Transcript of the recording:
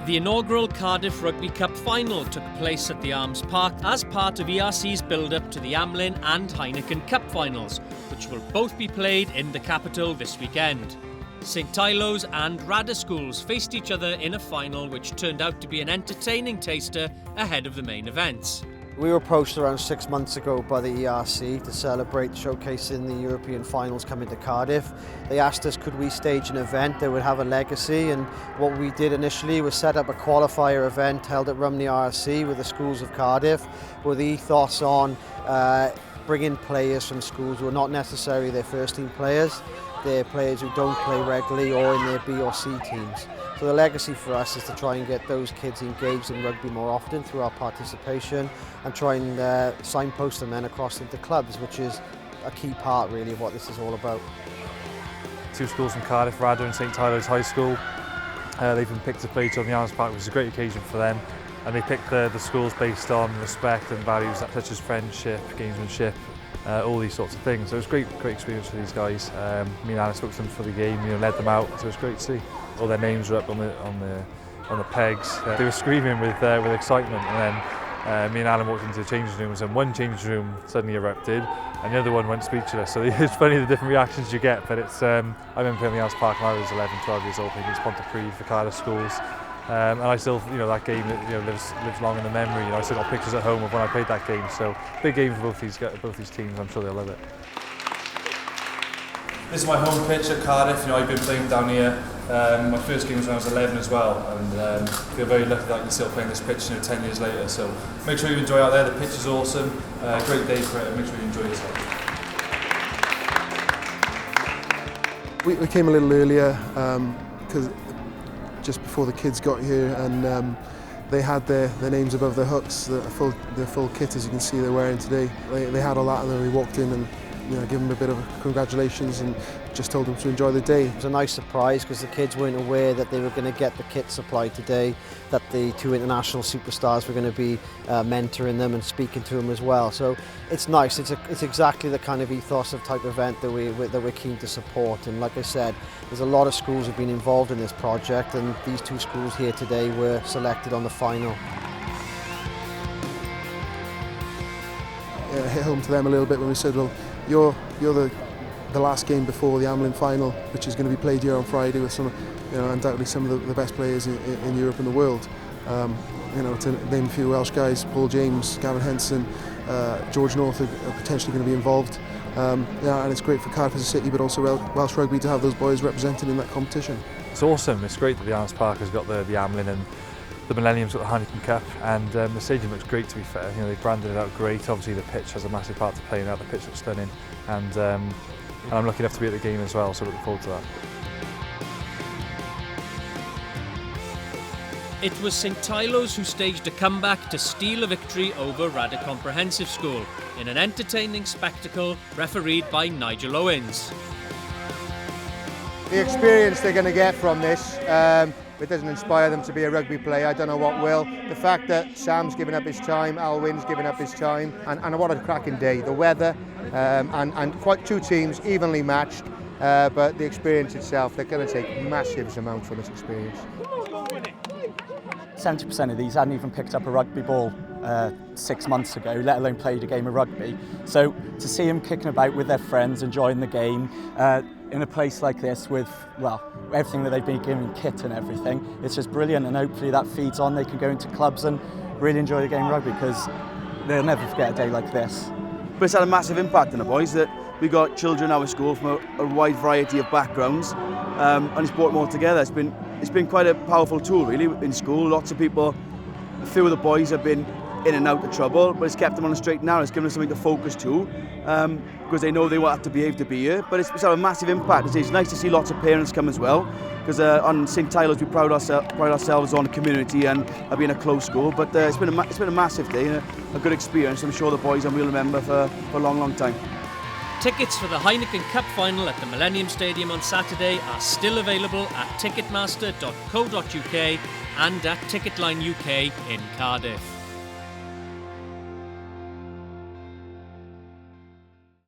The inaugural Cardiff Rugby Cup final took place at the Arms Park as part of ERC's build-up to the Amlin and Heineken Cup finals, which will both be played in the capital this weekend. St Teilos and Radyr schools faced each other in a final which turned out to be an entertaining taster ahead of the main events. We were approached around 6 months ago by the ERC to celebrate showcasing the European finals coming to Cardiff. They asked us could we stage an event that would have a legacy, and what we did initially was set up a qualifier event held at Rumney RC with the schools of Cardiff, with the ethos on bringing players from schools who are not necessarily their first team players. They're players who don't play regularly or in their B or C teams. So the legacy for us is to try and get those kids engaged in rugby more often through our participation, and try and signpost them then across into clubs, which is a key part really of what this is all about. Two schools from Cardiff, Radyr and St Teilos High School. They've been picked to play each other on the Arms Park, which is a great occasion for them. And they picked the schools based on respect and values such as friendship, gamesmanship, all these sorts of things. So it was a great experience for these guys. Me and Alan spoke to them for the game, led them out, so it was great to see. All their names were up on the pegs. They were screaming with excitement, and then me and Alan walked into the changing rooms, and one changing room suddenly erupted, and the other one went speechless. So it's funny the different reactions you get. But it's I remember playing the Arms Park when I was 11, 12 years old, playing against Pontypridd for Cardiff schools. And I still, that game lives long in the memory. I still got pictures at home of when I played that game. So big game for both these teams. I'm sure they'll love it. This is my home pitch at Cardiff. I've been playing down here. My first game was when I was 11 as well, and feel very lucky that I can still play on this pitch 10 years later. So make sure you enjoy out there. The pitch is awesome. Great day for it. And make sure you enjoy yourself. We came a little earlier because just before the kids got here, and they had their names above their hooks, the full kit as you can see they're wearing today. They had all that, and then we walked in and give them a bit of a congratulations and just told them to enjoy the day. It was a nice surprise because the kids weren't aware that they were going to get the kit supplied today, that the two international superstars were going to be mentoring them and speaking to them as well. So it's nice. It's exactly the kind of ethos of type event that we're keen to support. And like I said, there's a lot of schools who've been involved in this project, and these two schools here today were selected on the final. It hit home to them a little bit when we said, well, you're the last game before the Amlin final, which is going to be played here on Friday with some, undoubtedly some of the best players in Europe and the world. To name a few Welsh guys, Paul James, Gavin Henson, George North are potentially going to be involved. And it's great for Cardiff as a city, but also Welsh rugby to have those boys represented in that competition. It's awesome. It's great that the Arms Park has got the Amlin, and the Millennium's got the Heineken Cup, and the stadium looks great, to be fair. They've branded it out great. Obviously the pitch has a massive part to play in that. The pitch looks stunning, and I'm lucky enough to be at the game as well, so looking forward to that. It was St Teilos who staged a comeback to steal a victory over Radyr Comprehensive School in an entertaining spectacle refereed by Nigel Owens. The experience they're going to get from this, it doesn't inspire them to be a rugby player, I don't know what will. The fact that Sam's given up his time, Alwyn's given up his time, and what a cracking day. The weather, and quite two teams evenly matched, but the experience itself, they're going to take massive amount from this experience. 70% of these hadn't even picked up a rugby ball 6 months ago, let alone played a game of rugby. So to see them kicking about with their friends, enjoying the game, in a place like this with, everything that they've been given, kit and everything, it's just brilliant, and hopefully that feeds on. They can go into clubs and really enjoy the game of rugby, because they'll never forget a day like this. But it's had a massive impact on the boys, that we got children at our school from a wide variety of backgrounds, and it's brought them all together. It's been quite a powerful tool really in school. Lots of people, a few of the boys have been in and out of trouble, but it's kept them on a straight and narrow. It's given them something to focus to, because they know they will have to behave to be here. But it's had a massive impact. It's nice to see lots of parents come as well, because on St Teilos we pride ourselves on community and being a close school. But it's been a massive day and a good experience. I'm sure the boys will remember for a long, long time. Tickets for the Heineken Cup final at the Millennium Stadium on Saturday are still available at ticketmaster.co.uk and at Ticketline UK in Cardiff.